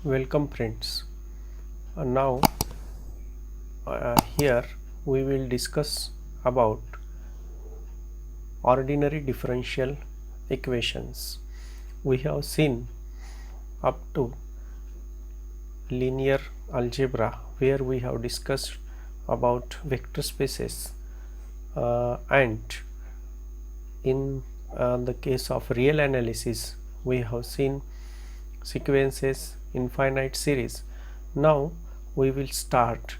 Welcome friends. Now here we will discuss about ordinary differential equations. We have seen up to linear algebra where we have discussed about vector spaces and in the case of real analysis we have seen sequences, infinite series. Now we will start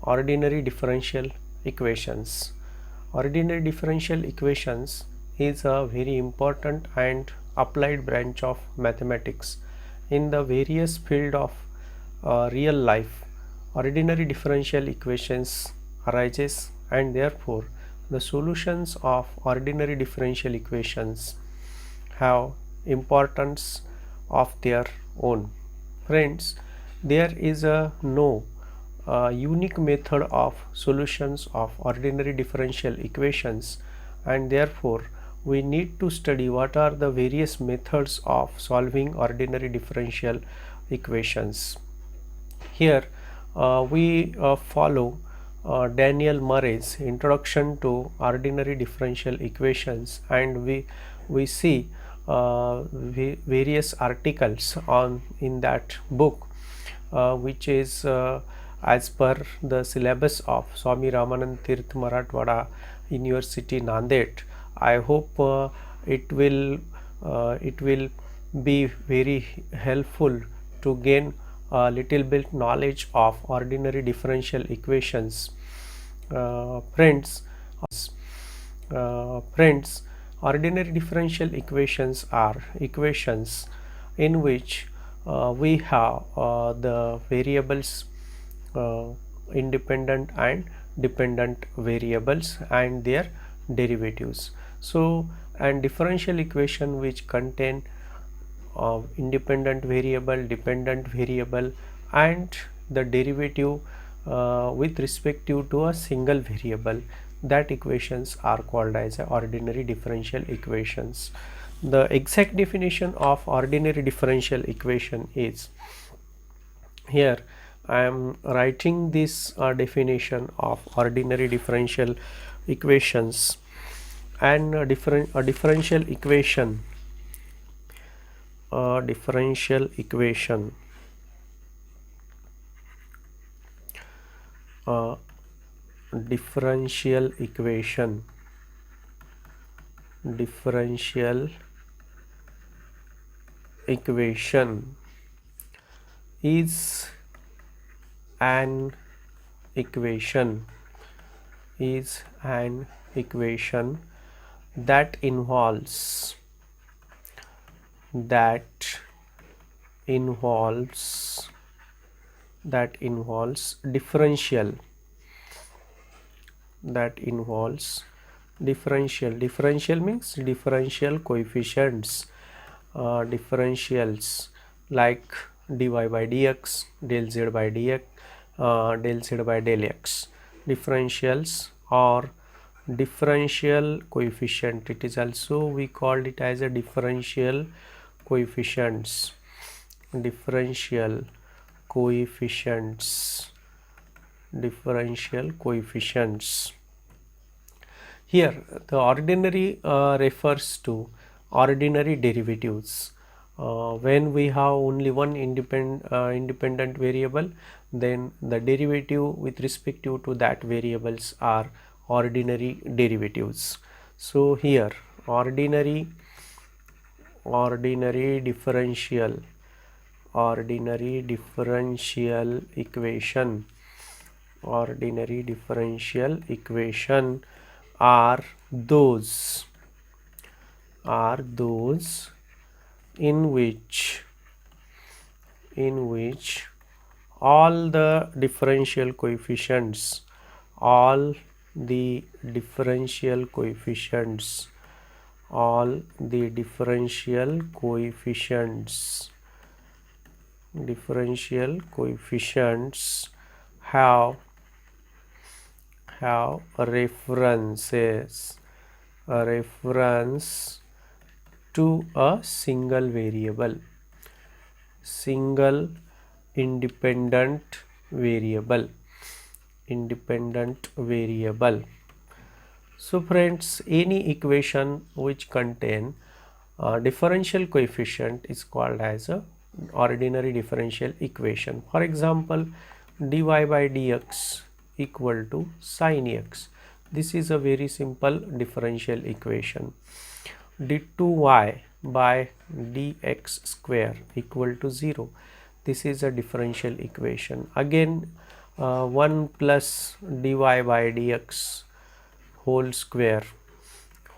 ordinary differential equations. Ordinary differential equations is a very important and applied branch of mathematics. In the various field of real life, ordinary differential equations arises and therefore the solutions of ordinary differential equations have importance of their own. Friends, there is a no unique method of solutions of ordinary differential equations, and therefore we need to study what are the various methods of solving ordinary differential equations. Here we follow Daniel Murray's introduction to ordinary differential equations, and we see various articles on in that book which is as per the syllabus of Swami Ramanand Tirth Marathwada University Nanded. I hope it will be very helpful to gain a little bit knowledge of ordinary differential equations. Friends, friends, ordinary differential equations are equations in which we have the variables independent and dependent variables and their derivatives. So, and differential equation which contain independent variable, dependent variable and the derivative with respect to a single variable, that equations are called as ordinary differential equations. The exact definition of ordinary differential equation is here. I am writing this definition of ordinary differential equations, and a differential equation differential equation uh, differential equation differential equation is an equation that involves differential differential means differential coefficients, differentials like dy by dx, del z by dx, del z by del x. Differentials or differential coefficient, it is also we called it as a differential coefficients. Differential coefficients. Here the ordinary refers to ordinary derivatives. When we have only one independent variable, then the derivative with respect to that variables are ordinary derivatives. So here ordinary differential equation are those in which all the differential coefficients all the differential coefficients have a reference to a single variable independent variable. Independent variable. So friends, any equation which contain differential coefficient is called as a ordinary differential equation. For example, dy by dx equal to sin x. This is a very simple differential equation. d2y by dx square equal to 0. This is a differential equation. Again 1 plus dy by dx whole square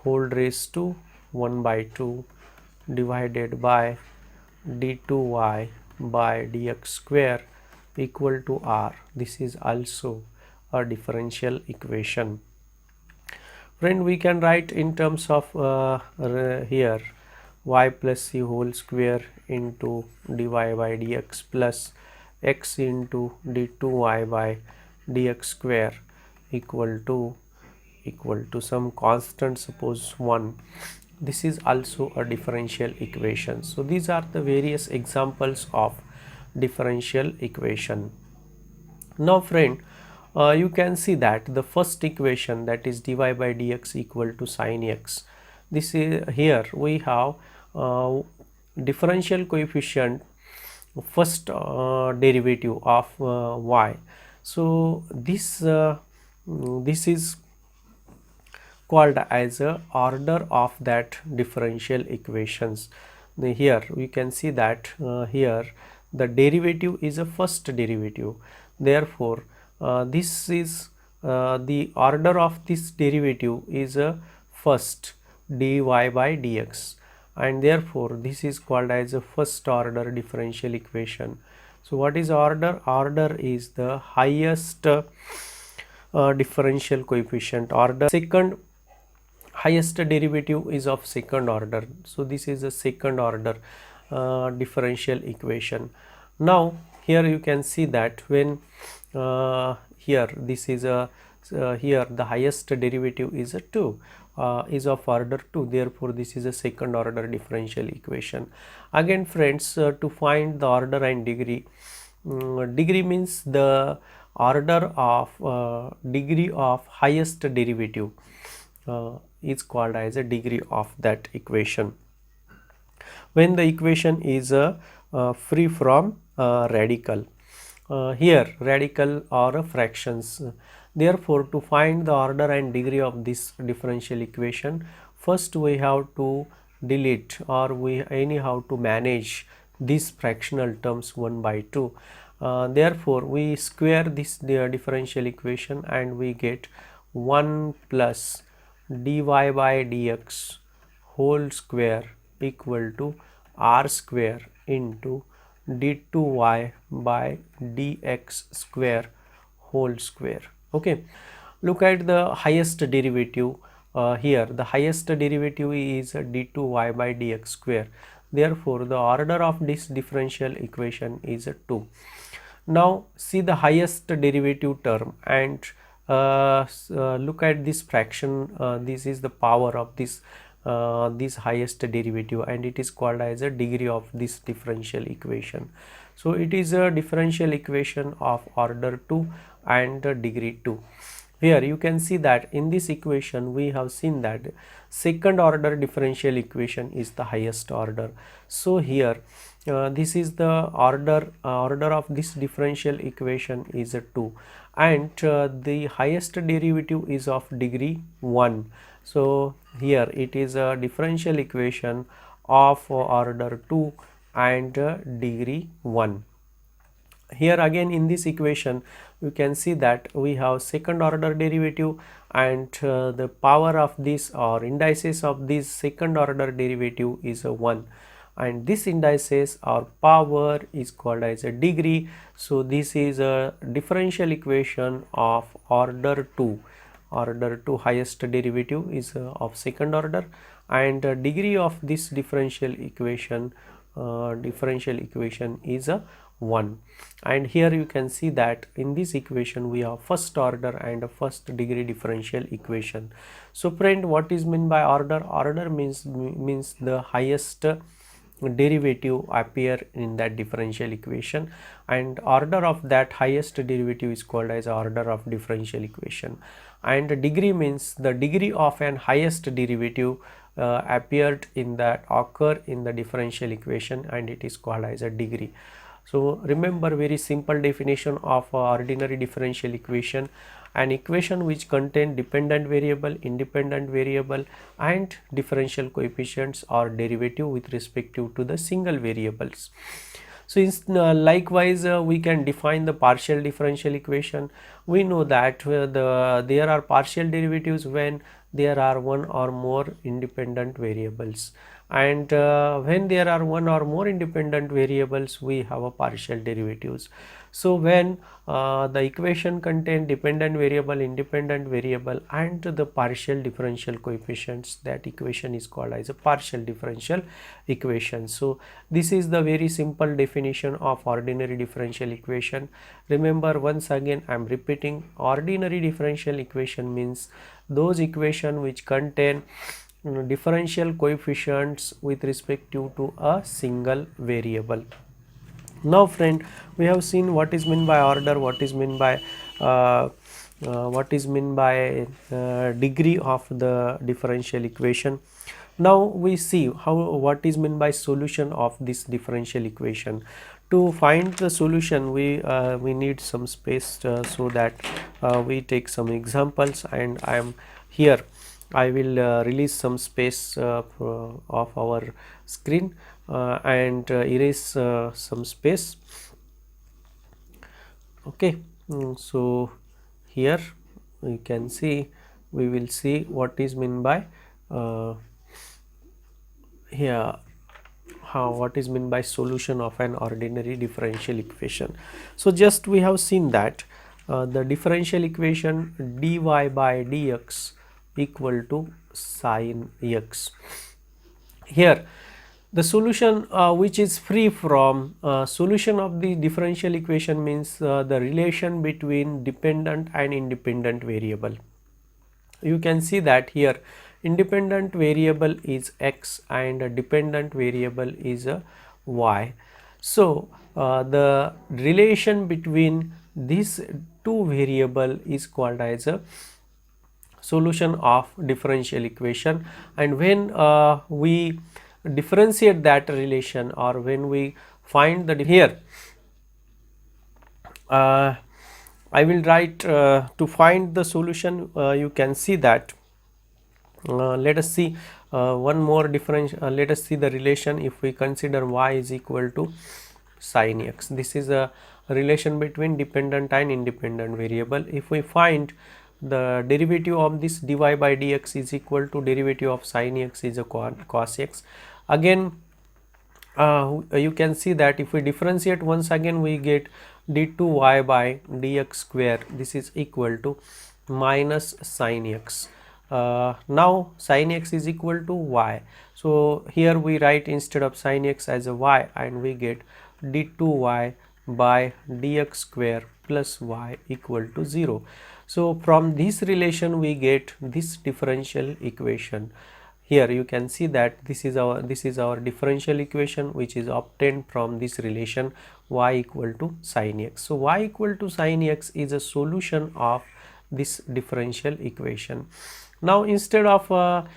whole raised to 1 by 2 divided by d2y by dx square equal to r. This is also a differential equation. Friend, we can write in terms of here y plus c whole square into dy by dx plus x into d2y by dx square equal to some constant, suppose 1. This is also a differential equation. So these are the various examples of differential equation. Now friend, you can see that the first equation, that is dy by dx equal to sin x. This is, here we have differential coefficient first derivative of y. So this is called as a order of that differential equations. Here we can see that here the derivative is a first derivative. Therefore this is the order of this derivative is a first dy by dx, and therefore this is called as a first order differential equation. So what is order? Order is the highest differential coefficient. Order, second highest derivative is of second order. So this is a second order differential equation. Now here you can see that when here this is a here the highest derivative is a 2, is of order 2, therefore this is a second order differential equation. Again friends, to find the order and degree, degree means the order of degree of highest derivative is called as a degree of that equation when the equation is free from radical. Here radical or fractions. Therefore to find the order and degree of this differential equation, first we have to delete, or we anyhow to manage these fractional terms 1 by 2. Therefore we square this differential equation and we get 1 plus dy by dx whole square equal to r square into d2y by dx square whole square. Okay, look at the highest derivative. Here the highest derivative is d2y by dx square. Therefore the order of this differential equation is 2. Now see the highest derivative term and look at this fraction. This is the power of this highest derivative, and it is called as a degree of this differential equation. So it is a differential equation of order 2 and degree 2. Here you can see that in this equation we have seen that second order differential equation is the highest order. So here this is the order of this differential equation is 2, and the highest derivative is of degree 1. So here it is a differential equation of order 2 and degree 1. Here again in this equation you can see that we have second order derivative, and the power of this or indices of this second order derivative is 1, and this indices or power is called as a degree. So this is a differential equation of order 2. Order 2 highest derivative is of second order, and degree of this differential equation is 1. And here you can see that in this equation we have first order and a first degree differential equation. So friend, what is meant by order? Order means the highest derivative appear in that differential equation, and order of that highest derivative is called as order of differential equation. And degree means the degree of an highest derivative appeared in that occur in the differential equation, and it is called as a degree. So remember, very simple definition of ordinary differential equation: an equation which contain dependent variable, independent variable and differential coefficients or derivative with respect to the single variables. So likewise we can define the partial differential equation. We know that there are partial derivatives when there are one or more independent variables, and when there are one or more independent variables we have a partial derivatives. So when the equation contain dependent variable, independent variable and the partial differential coefficients, that equation is called as a partial differential equation. So this is the very simple definition of ordinary differential equation. Remember, once again I am repeating, ordinary differential equation means those equation which contain differential coefficients with respect to a single variable. Now friend, we have seen what is meant by order, what is meant by degree of the differential equation. Now we see what is meant by solution of this differential equation. To find the solution we need some space, so that we take some examples, and I am here I will release some space of our screen and erase some space. Okay, so here you can see, we will see what is meant by here what is meant by solution of an ordinary differential equation. So just we have seen that the differential equation dy by dx equal to sin x. Here the solution which is free from solution of the differential equation means the relation between dependent and independent variable. You can see that here independent variable is x and a dependent variable is a y. So the relation between these two variable is called as a solution of differential equation. And when we differentiate that relation, or when we find the here I will write to find the solution. You can see that let us see one more difference. Let us see the relation if we consider y is equal to sin x. This is a relation between dependent and independent variable. If we find the derivative of this dy by dx is equal to derivative of sin x is a cos x. Again you can see that if we differentiate once again we get d2y by dx square. This is equal to minus sin x. Now sin x is equal to y. So here we write instead of sin x as a y, and we get d2y by dx square plus y equal to 0. So from this relation we get this differential equation. Here you can see that this is our differential equation which is obtained from this relation y equal to sin x. So y equal to sin x is a solution of this differential equation. Now instead of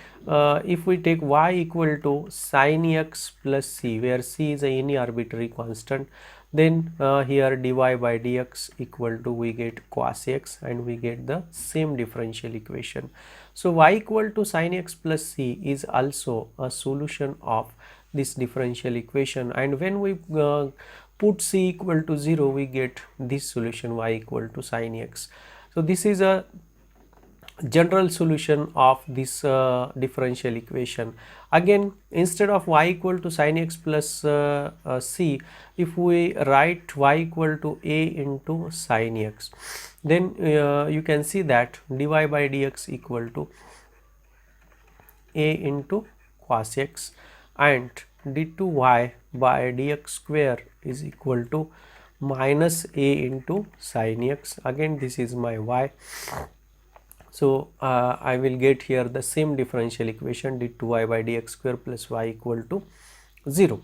if we take y equal to sin x plus c, where c is any arbitrary constant, then here dy by dx equal to we get cos x, and we get the same differential equation. So y equal to sin x plus c is also a solution of this differential equation, and when we put c equal to 0 we get this solution y equal to sin x. So this is a general solution of this differential equation. Again, instead of y equal to sin x plus c, if we write y equal to a into sin x, then you can see that dy by dx equal to a into cos x, and d2y by dx square is equal to minus a into sin x. Again this is my y. So I will get here the same differential equation d2y by dx square plus y equal to 0.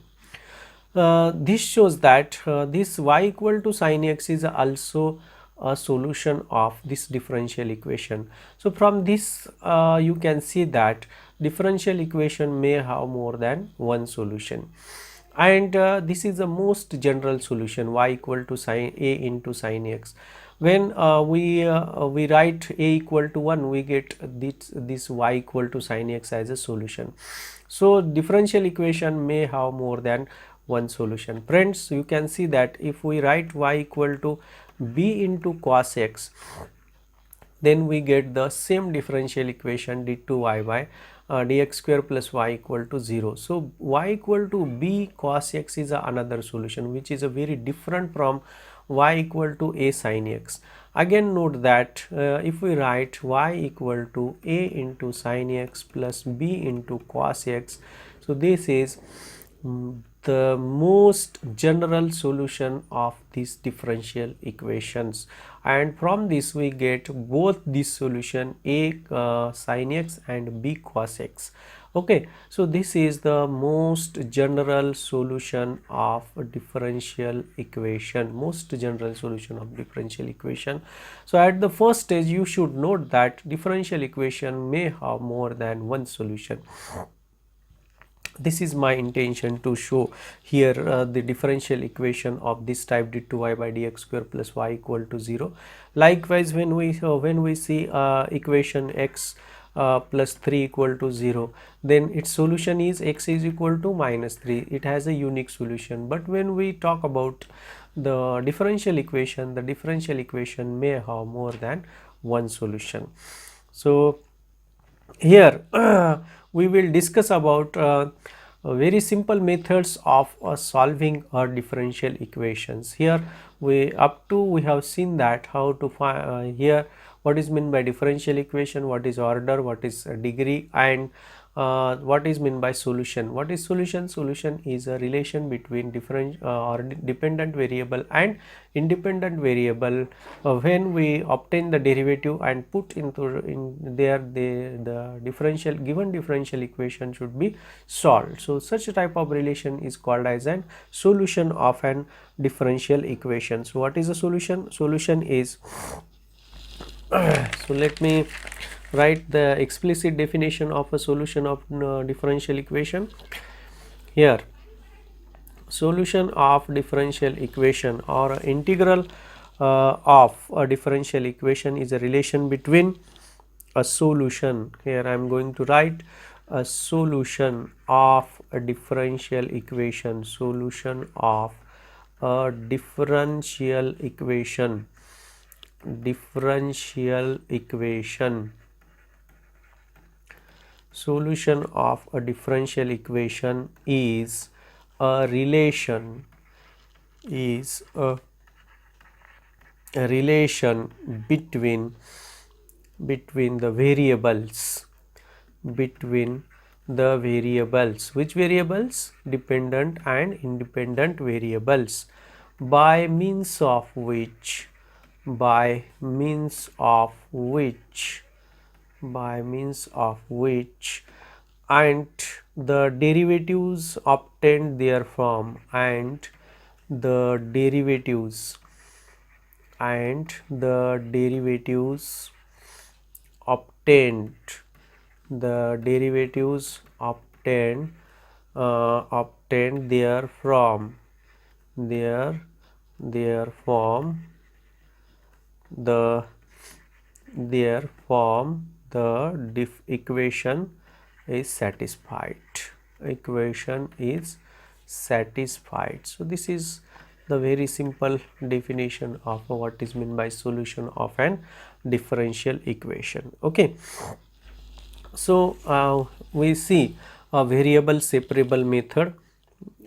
This shows that this y equal to sin x is also a solution of this differential equation. So from this you can see that differential equation may have more than one solution, and this is the most general solution, y equal to sin a into sin x. When we write a equal to 1, we get this y equal to sin x as a solution. So differential equation may have more than one solution. Friends, you can see that if we write y equal to b into cos x, then we get the same differential equation d2y by dx square plus y equal to 0. So y equal to b cos x is another solution, which is a very different from y equal to a sin x. Again note that if we write y equal to a into sin x plus b into cos x, so this is the most general solution of these differential equations, and from this we get both this solution a sin x and b cos x. Okay, so this is the most general solution of a differential equation, most general solution of differential equation. So at the first stage you should note that differential equation may have more than one solution. This is my intention to show here the differential equation of this type d2y by dx square plus y equal to 0. Likewise, when we see equation x plus 3 equal to 0, then its solution is x is equal to minus 3. It has a unique solution. But when we talk about the differential equation, the differential equation may have more than one solution. So here we will discuss about very simple methods of solving differential equations. Here we have seen that how to find here what is meant by differential equation, what is order, what is degree, and what is meant by solution. What is solution? Solution is a relation between different or dependent variable and independent variable when we obtain the derivative and put in there the differential given differential equation should be solved. So such a type of relation is called as an solution of an differential equation. So what is a solution? Solution is so let me write the explicit definition of a solution of differential equation. Here, solution of differential equation or integral of a differential equation is a relation between a solution. Here I am going to write a solution of a differential equation, solution of a differential equation, solution of a differential equation is a relation between the variables, which variables? Dependent and independent variables, by means of which and the derivatives obtained therefrom and the derivatives obtained therefrom the equation is satisfied. So this is the very simple definition of what is meant by solution of an differential equation. Okay, so we see a variable separable method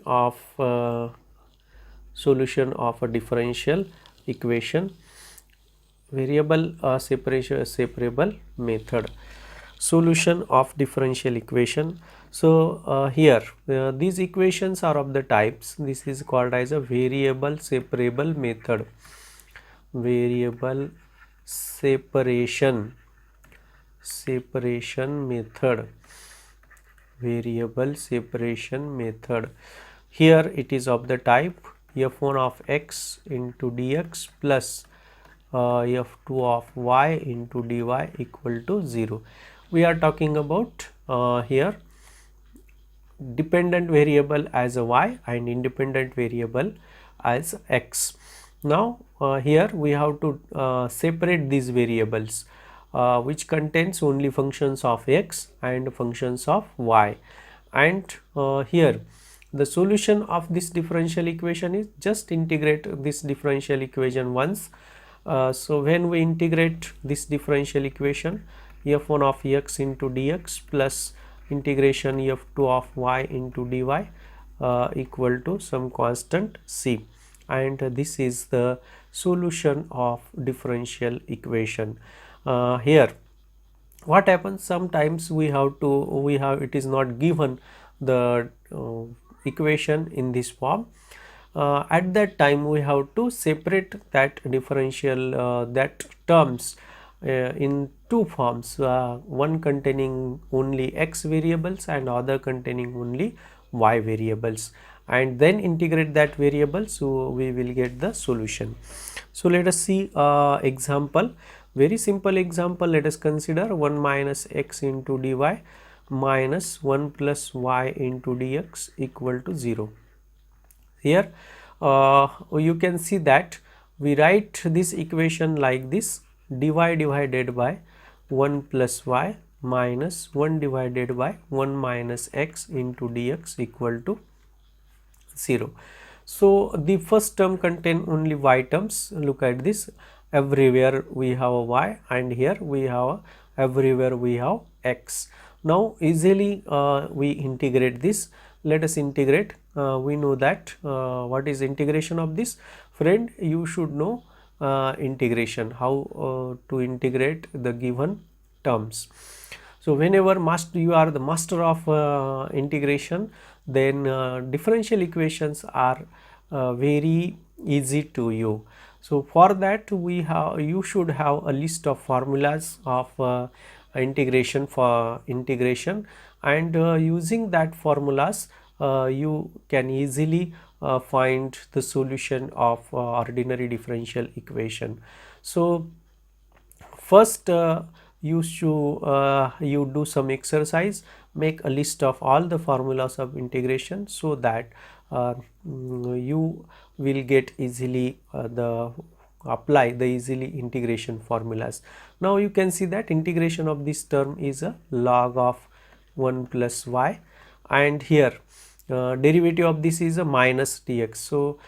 of solution of a differential equation, variable separable method, solution of differential equation. So here these equations are of the types, this is called as a variable separable method, variable separation method. here it is of the type f1 of x into dx plus f2 of y into dy equal to 0. We are talking about here dependent variable as a y and independent variable as x. Now here we have to separate these variables which contains only functions of x and functions of y, and here the solution of this differential equation is just integrate this differential equation once. So when we integrate this differential equation, f1 of x into dx plus integration f2 of y into dy equal to some constant c, and this is the solution of differential equation. Here what happens, sometimes we have it is not given the equation in this form. At that time we have to separate that differential that terms in two forms, one containing only x variables and other containing only y variables, and then integrate that variable, so we will get the solution. So let us see example, very simple example. Let us consider 1 minus x into dy minus 1 plus y into dx equal to 0. Here you can see that we write this equation like this: dy divided by 1 plus y minus 1 divided by 1 minus x into dx equal to 0. So the first term contain only y terms. Look at this, everywhere we have a y, and here we have everywhere we have x. Now easily we integrate this. Let us integrate. We know that what is integration of this, friend, you should know integration, how to integrate the given terms. So whenever you are the master of integration, then differential equations are very easy to you. So for that you should have a list of formulas of integration, and using that formulas you can easily find the solution of ordinary differential equation. So first you do some exercise, make a list of all the formulas of integration, so that you will get easily apply the easily integration formulas. Now you can see that integration of this term is a log of 1 plus y, and here derivative of this is a minus dx. So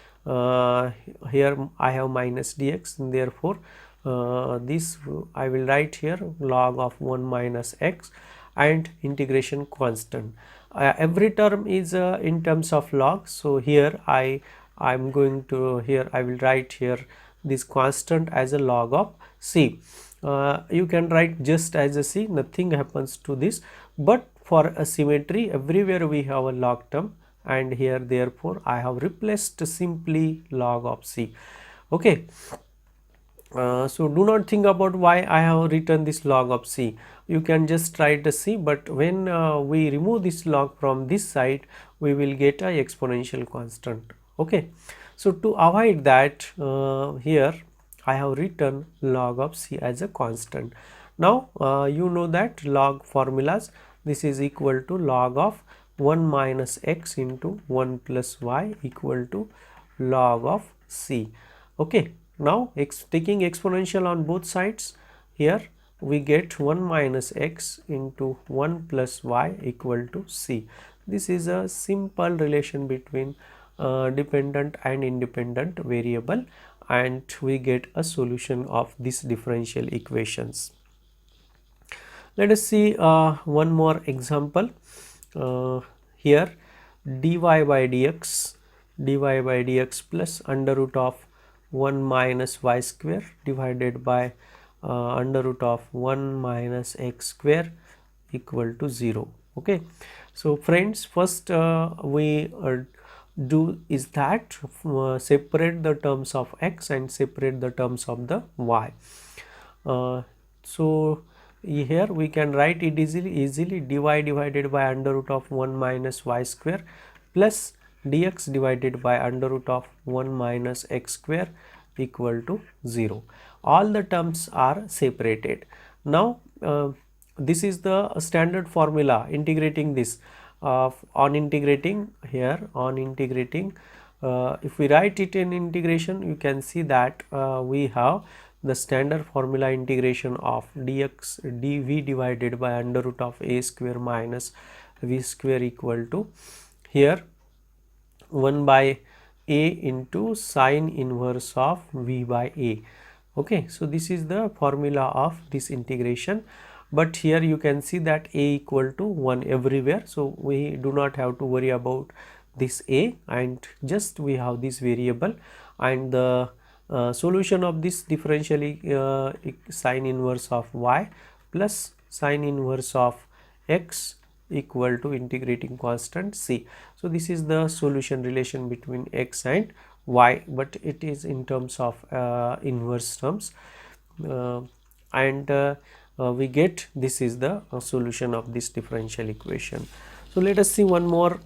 here I have minus dx, and therefore this I will write here log of 1 minus x and integration constant. Every term is in terms of log, so here I am going to, here I will write here this constant as a log of c. You can write just as a c, nothing happens to this, but for a symmetry everywhere we have a log term, and here therefore I have replaced simply log of c. Okay. So do not think about why I have written this log of c. You can just write the c, but when we remove this log from this side, we will get a exponential constant. Okay. So to avoid that, here I have written log of c as a constant. Now you know that log formulas, this is equal to log of 1 minus x into 1 plus y equal to log of c. Okay. Now taking exponential on both sides, here we get 1 minus x into 1 plus y equal to c. This is a simple relation between dependent and independent variable, and we get a solution of these differential equations. Let us see one more example. Here dy by dx plus under root of 1 minus y square divided by under root of 1 minus x square equal to 0. Okay. So friends, first we do is that separate the terms of x and separate the terms of the y. So here we can write it easily dy divided by under root of 1 minus y square plus dx divided by under root of 1 minus x square equal to 0. All the terms are separated. Now this is the standard formula integrating this. On integrating here, if we write it in integration, you can see that we have the standard formula integration of dx dv divided by under root of a square minus v square equal to here 1 by a into sine inverse of v by a. Okay, so this is the formula of this integration, but here you can see that a equal to 1 everywhere, so we do not have to worry about this a, and just we have this variable, and the solution of this differential sine inverse of y plus sine inverse of x equal to integrating constant c. So this is the solution relation between x and y, but it is in terms of inverse terms, and we get this is the solution of this differential equation. So let us see one more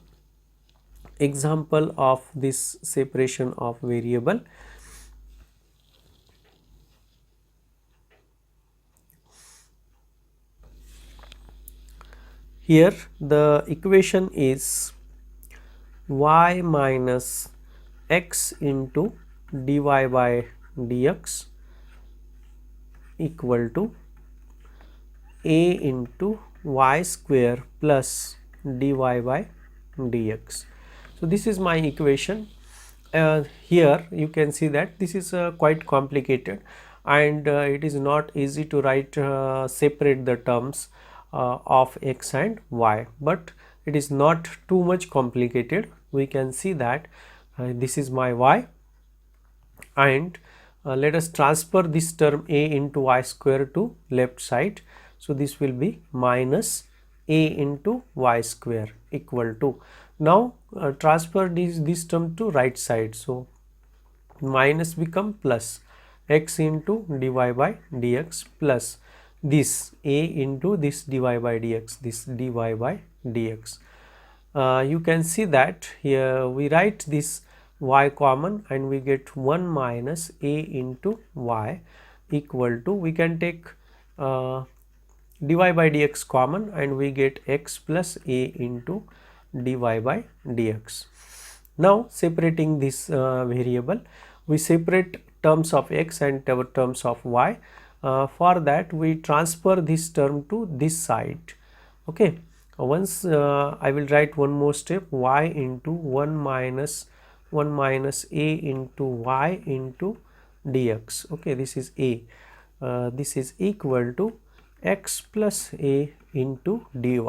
example of this separation of variable. Here the equation is y minus x into dy by dx equal to a into y square plus dy by dx. So this is my equation. Here you can see that this is quite complicated, and it is not easy to write separate the terms of x and y, but it is not too much complicated. We can see that this is my y, and let us transfer this term a into y square to left side. So this will be minus a into y square equal to, now transfer this term to right side, so minus become plus x into dy by dx plus this a into this dy by dx, this dy by dx. You can see that here we write this y common and we get 1 minus a into y equal to, we can take dy by dx common and we get x plus a into dy by dx. Now separating this variable, we separate terms of x and terms of y. For that we transfer this term to this side. Okay, once I will write one more step, y into 1 minus a into y into dx. Okay, this is a, this is equal to x plus a into dy,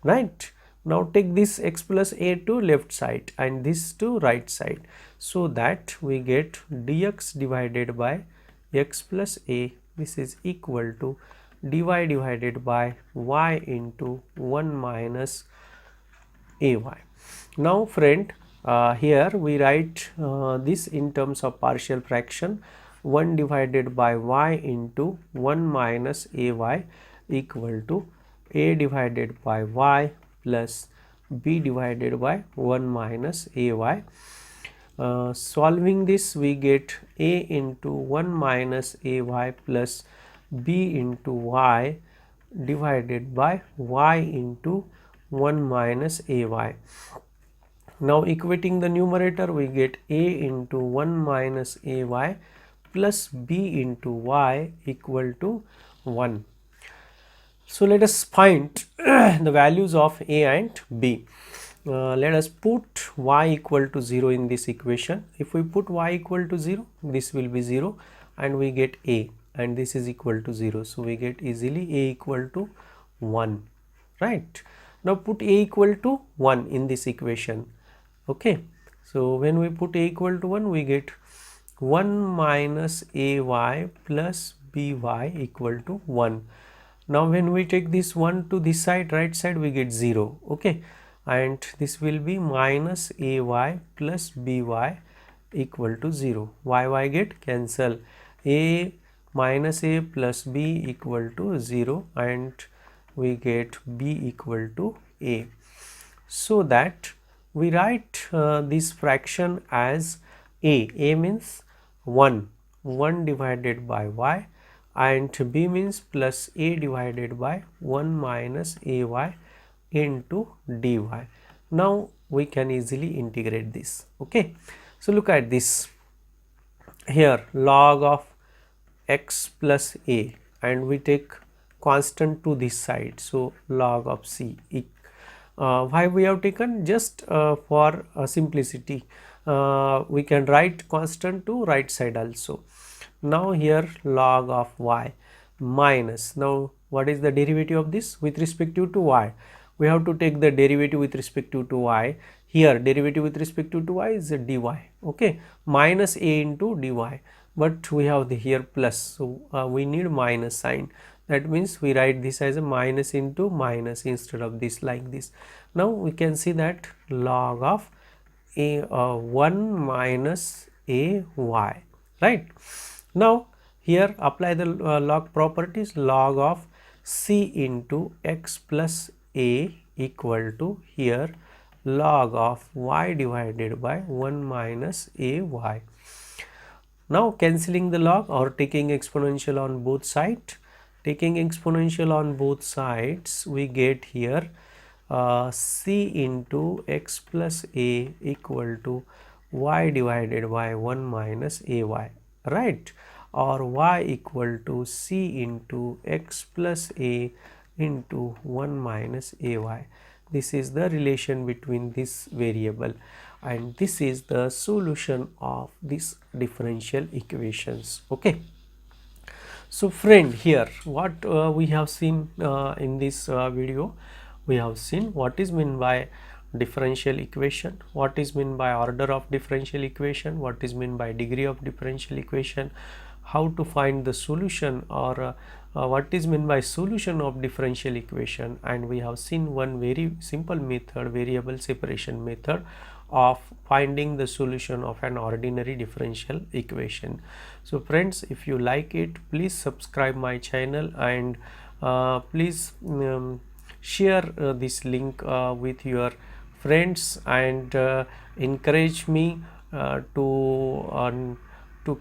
right? Now take this x plus a to left side and this to right side, so that we get dx divided by x plus a, this is equal to dy divided by y into 1 minus ay. Now friend, here we write this in terms of partial fraction, 1 divided by y into 1 minus ay equal to a divided by y plus b divided by 1 minus ay. Solving this we get a into 1 minus ay plus b into y divided by y into 1 minus ay. Now equating the numerator we get a into 1 minus ay plus b into y equal to 1. So let us find the values of a and b. Let us put y equal to 0 in this equation. If we put y equal to 0, this will be 0 and we get a, and this is equal to 0. So we get easily a equal to 1, right? Now put a equal to 1 in this equation. Okay, so when we put a equal to 1, we get 1 minus ay plus by equal to 1. Now when we take this 1 to this side, right side, we get 0. Okay, and this will be minus ay plus by equal to 0. Y get cancel, a minus a plus b equal to 0, and we get b equal to a. So that we write this fraction as a means 1 divided by y, and b means plus a divided by 1 minus ay into dy. Now we can easily integrate this. Okay, so look at this here, log of x plus a, and we take constant to this side, so log of c. Why we have taken? Just for simplicity, we can write constant to right side also. Now here log of y minus, now what is the derivative of this with respect to y? We have to take the derivative with respect to y. Here derivative with respect to y is dy, okay, minus a into dy, but we have the here plus, so we need minus sign. That means we write this as a minus into minus instead of this like this. Now we can see that log of a 1 minus a y, right? Now here apply the log properties. Log of c into x plus a equal to here log of y divided by 1 minus a y. Now cancelling the log or taking exponential on both sides. Taking exponential on both sides, we get here c into x plus a equal to y divided by 1 minus ay, right, or y equal to c into x plus a into 1 minus ay. This is the relation between this variable, and this is the solution of this differential equations. Okay, so friend, here what we have seen in this video, we have seen what is meant by differential equation, what is meant by order of differential equation, what is meant by degree of differential equation, how to find the solution, or what is meant by solution of differential equation, and we have seen one very simple method, variable separation method of finding the solution of an ordinary differential equation. So friends, if you like it, please subscribe my channel, and please share this link with your friends, and encourage me to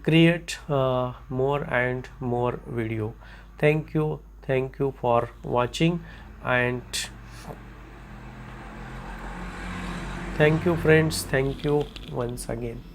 create more and more video. Thank you for watching, and thank you friends, thank you once again.